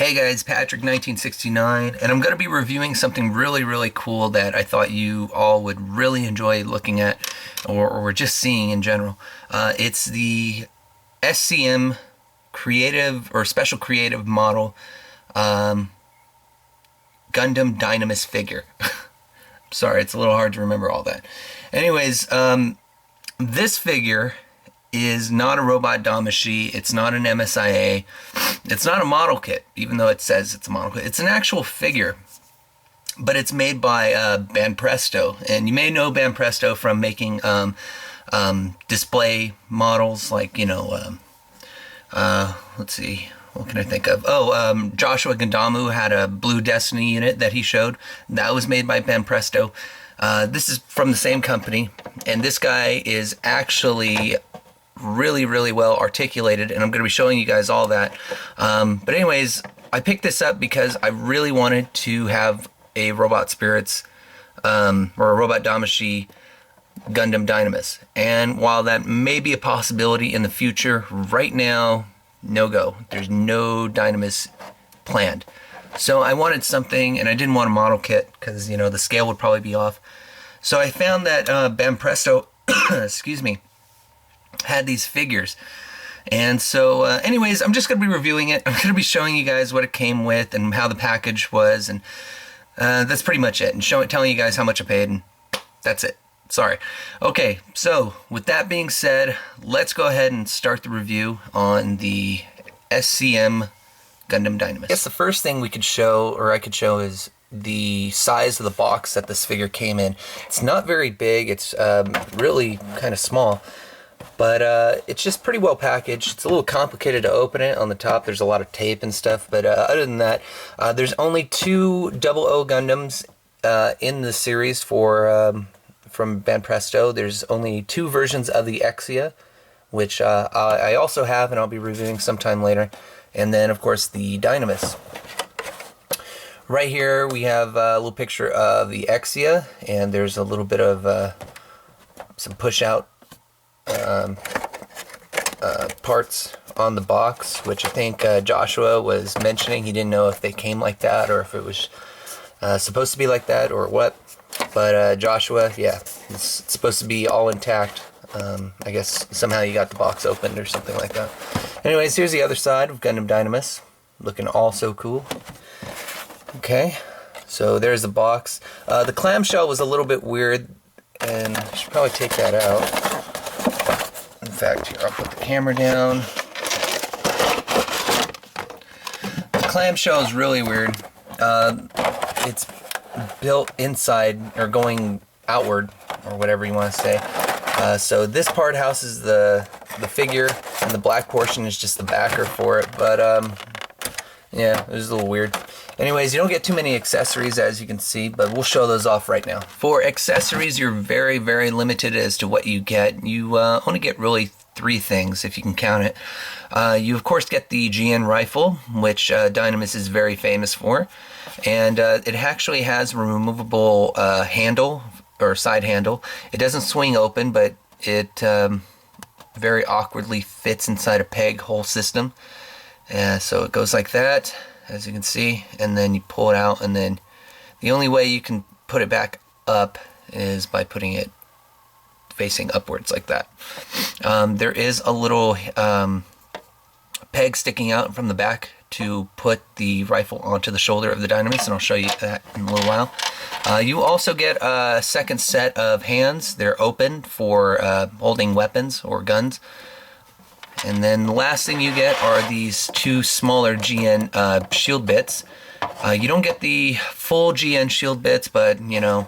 Hey guys, Patrick 1969, and I'm going to be reviewing something really cool that I thought you all would really enjoy looking at or just seeing in general. It's the S.C.M creative or special creative model Gundam Dynames figure. Sorry, it's a little hard to remember all that. Anyways, this figure is not a Robot Damashii, it's not an MSIA, it's not a model kit, even though it says it's a model kit. It's an actual figure, but it's made by Banpresto, and you may know Banpresto from making display models like, you know, let's see, what can I think of? Oh, Joshua Gundam had a Blue Destiny unit that he showed. That was made by Banpresto. This is from the same company, and this guy is actually really well articulated, and I'm going to be showing you guys all that. But anyways, I picked this up because I really wanted to have a Robot Spirits or a Robot Damashii Gundam Dynames, and while that may be a possibility in the future, right now, no go. There's no Dynames planned. So I wanted something, and I didn't want a model kit because, you know, the scale would probably be off. So I found that Banpresto, excuse me, had these figures. And so anyways, I'm just going to be reviewing it. I'm going to be showing you guys what it came with and how the package was, and that's pretty much it. And telling you guys how much I paid, and that's it. Sorry. Okay, so with that being said, let's go ahead and start the review on the S.C.M Gundam Dynames. I guess the first thing we could show, or I could show, is the size of the box that this figure came in. It's not very big, it's really kind of small, but it's just pretty well packaged. It's a little complicated to open it. On the top there's a lot of tape and stuff, but other than that, there's only two 00 Gundams in the series from Banpresto. There's only two versions of the Exia, which I also have and I'll be reviewing sometime later, and then of course the Dynames. Right here we have a little picture of the Exia, and there's a little bit of some push-out parts on the box, which I think Joshua was mentioning. He didn't know if they came like that or if it was supposed to be like that or what. But Joshua, yeah, it's supposed to be all intact. I guess somehow you got the box opened or something like that. Anyways, here's the other side of Gundam Dynames, looking all so cool. Okay, so there's the box. The clamshell was a little bit weird, and I should probably take that out. In fact, here, I'll put the camera down. The clamshell is really weird. It's built inside, or going outward, or whatever you want to say. So this part houses the figure, and the black portion is just the backer for it, but yeah, it was a little weird. Anyways, you don't get too many accessories, as you can see, but we'll show those off right now. For accessories, you're very limited as to what you get. You only get really three things, if you can count it. You, of course, get the GN rifle, which Dynames is very famous for. And it actually has a removable handle, or side handle. It doesn't swing open, but it very awkwardly fits inside a peg hole system. So it goes like that, as you can see, and then you pull it out, and then the only way you can put it back up is by putting it facing upwards like that. There is a little peg sticking out from the back to put the rifle onto the shoulder of the Dynames, and I'll show you that in a little while. You also get a second set of hands. They're open for holding weapons or guns. And then the last thing you get are these two smaller GN shield bits. You don't get the full GN shield bits, but, you know,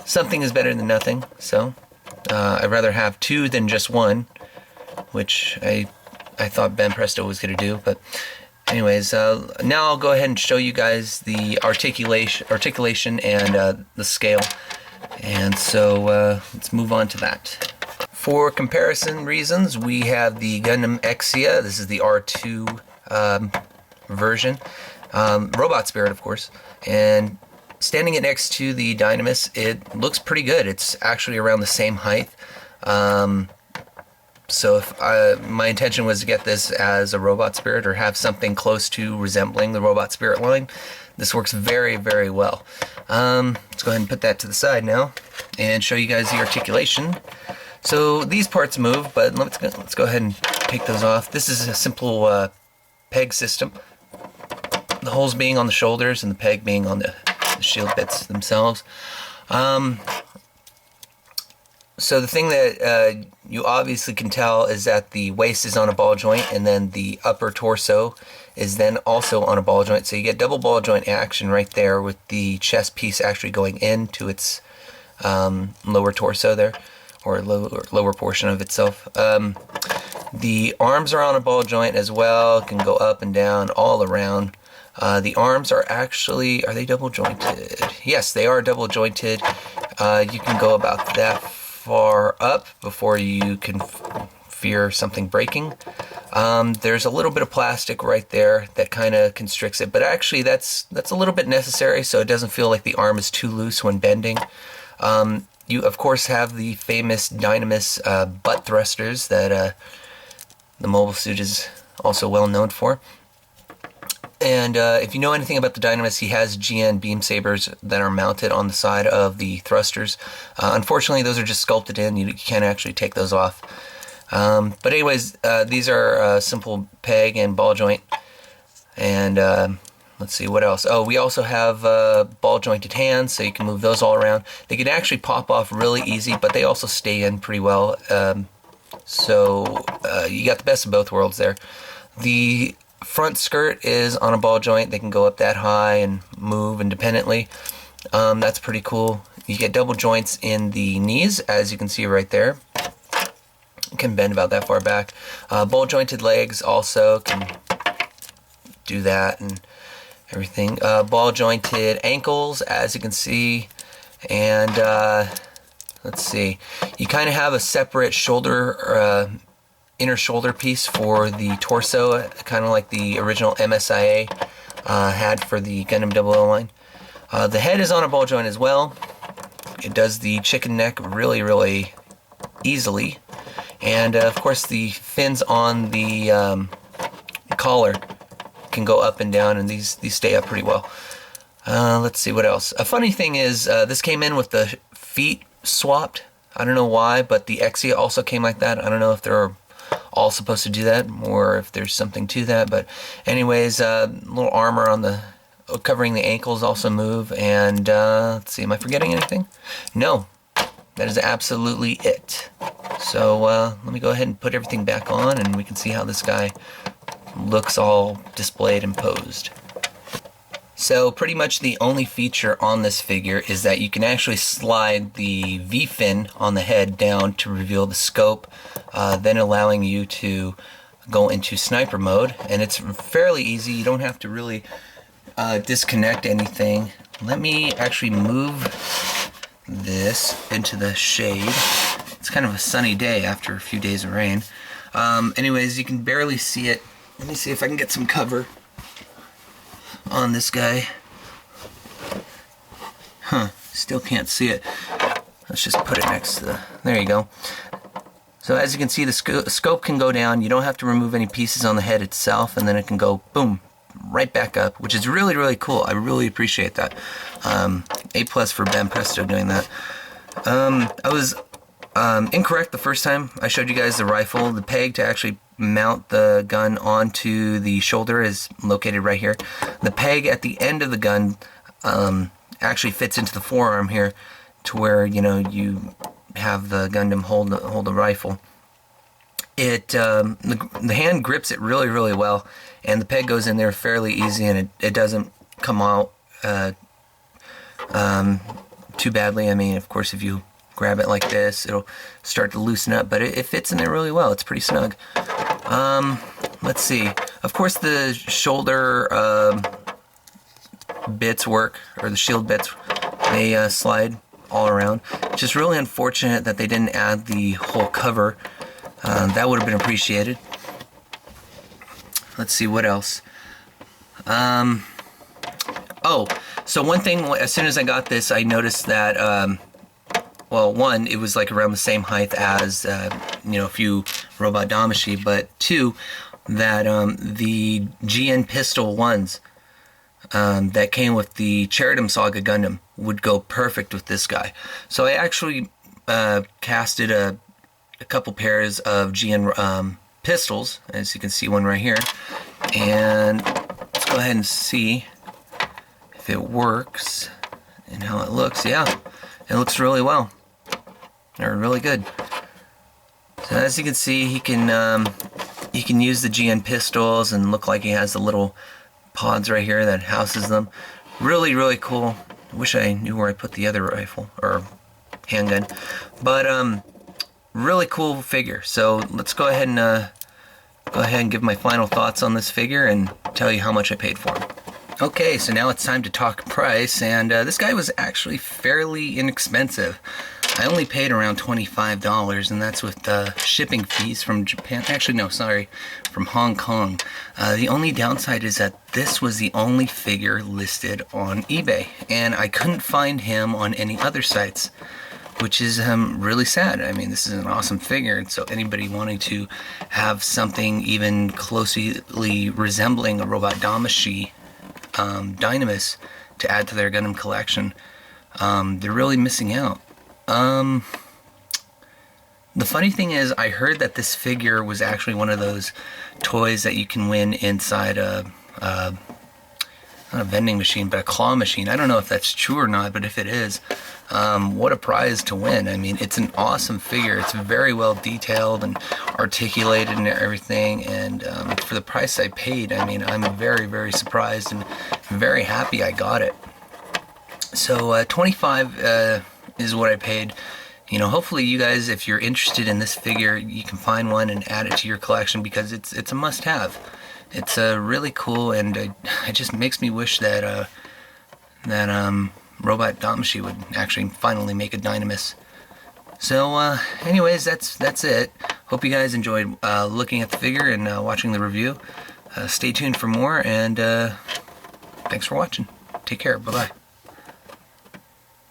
something is better than nothing. So I'd rather have two than just one, which I thought Banpresto was going to do. But anyways, now I'll go ahead and show you guys the articulation and the scale. And so let's move on to that. For comparison reasons, we have the Gundam Exia. This is the R2 version. Robot Spirit, of course. And standing it next to the Dynames, it looks pretty good. It's actually around the same height. So if my intention was to get this as a robot spirit or have something close to resembling the robot spirit line, this works very, very well. Let's go ahead and put that to the side now and show you guys the articulation. So these parts move, but let's go ahead and take those off. This is a simple peg system. The holes being on the shoulders and the peg being on the shield bits themselves. So the thing that you obviously can tell is that the waist is on a ball joint, and then the upper torso is then also on a ball joint. So you get double ball joint action right there, with the chest piece actually going into its lower torso there, or lower portion of itself. The arms are on a ball joint as well, can go up and down all around. The arms are actually, are they double jointed? Yes, they are double jointed. You can go about that far up before you can fear something breaking. There's a little bit of plastic right there that kind of constricts it, but actually that's a little bit necessary so it doesn't feel like the arm is too loose when bending. You of course have the famous Dynames butt thrusters that the mobile suit is also well known for. And if you know anything about the Dynames, he has GN beam sabers that are mounted on the side of the thrusters. Unfortunately, those are just sculpted in. You can't actually take those off. But anyways, these are simple peg and ball joint. And let's see, what else? Oh, we also have ball jointed hands, so you can move those all around. They can actually pop off really easy, but they also stay in pretty well. So you got the best of both worlds there. The front skirt is on a ball joint. They can go up that high and move independently. That's pretty cool. You get double joints in the knees, as you can see right there. Can bend about that far back. Ball jointed legs also can do that and everything. Ball jointed ankles, as you can see. And let's see, you kind of have a separate shoulder, inner shoulder piece for the torso, kind of like the original MSIA had for the Gundam 00 line. The head is on a ball joint as well. It does the chicken neck really, really easily. And of course the fins on the collar can go up and down, and these stay up pretty well. Let's see what else. A funny thing is this came in with the feet swapped. I don't know why, but the Exia also came like that. I don't know if they're all supposed to do that or if there's something to that, but anyways, little armor on the covering the ankles also move. And let's see, am I forgetting anything? No, that is absolutely it. So let me go ahead and put everything back on, and we can see how this guy looks all displayed and posed. So pretty much the only feature on this figure is that you can actually slide the V-fin on the head down to reveal the scope, then allowing you to go into sniper mode. And it's fairly easy. You don't have to really disconnect anything. Let me actually move this into the shade. It's kind of a sunny day after a few days of rain. Anyways, you can barely see it. Let me see if I can get some cover on this guy. Still can't see it. Let's just put it next to the, there you go. So as you can see, the scope can go down. You don't have to remove any pieces on the head itself, and then it can go boom right back up, which is really, really cool. I really appreciate that. A+ for Banpresto doing that. I was incorrect the first time I showed you guys the rifle. The peg to actually mount the gun onto the shoulder is located right here. The peg at the end of the gun actually fits into the forearm here, to where, you know, you have the Gundam hold the rifle. It the hand grips it really, really well, and the peg goes in there fairly easy, and it doesn't come out too badly. I mean, of course, if you grab it like this, it'll start to loosen up, but it fits in there really well. It's pretty snug. Let's see. Of course, the shoulder bits work, or the shield bits, they slide all around. It's just really unfortunate that they didn't add the whole cover. That would have been appreciated. Let's see, what else? Oh, so one thing, as soon as I got this, I noticed that well, one, it was like around the same height as, you know, if you Robot Damashii, but two, that the GN Pistol ones that came with the Cherubim Saga Gundam would go perfect with this guy. So I actually casted a couple pairs of GN pistols, as you can see one right here, and let's go ahead and see if it works and how it looks. Yeah, it looks really well. They're really good. So as you can see, he can use the GN pistols and look like he has the little pods right here that houses them. Really, really cool. I wish I knew where I put the other rifle or handgun, but really cool figure. So let's go ahead and give my final thoughts on this figure and tell you how much I paid for him. Okay, so now it's time to talk price, and this guy was actually fairly inexpensive. I only paid around $25, and that's with shipping fees from Japan. Actually, no, sorry, from Hong Kong. The only downside is that this was the only figure listed on eBay, and I couldn't find him on any other sites, which is really sad. I mean, this is an awesome figure, and so anybody wanting to have something even closely resembling a Robot Damashii Dynames to add to their Gundam collection, they're really missing out. The funny thing is, I heard that this figure was actually one of those toys that you can win inside not a vending machine, but a claw machine. I don't know if that's true or not, but if it is, what a prize to win. I mean, it's an awesome figure. It's very well detailed and articulated and everything, and for the price I paid, I mean, I'm very, very surprised and very happy I got it. So $25 is what I paid. You know, hopefully you guys, if you're interested in this figure, you can find one and add it to your collection, because it's a must-have. It's really cool, and it just makes me wish that Robot Damashii would actually finally make a Dynames. So anyways, that's it. Hope you guys enjoyed looking at the figure and watching the review. Stay tuned for more, and thanks for watching. Take care. Bye-bye.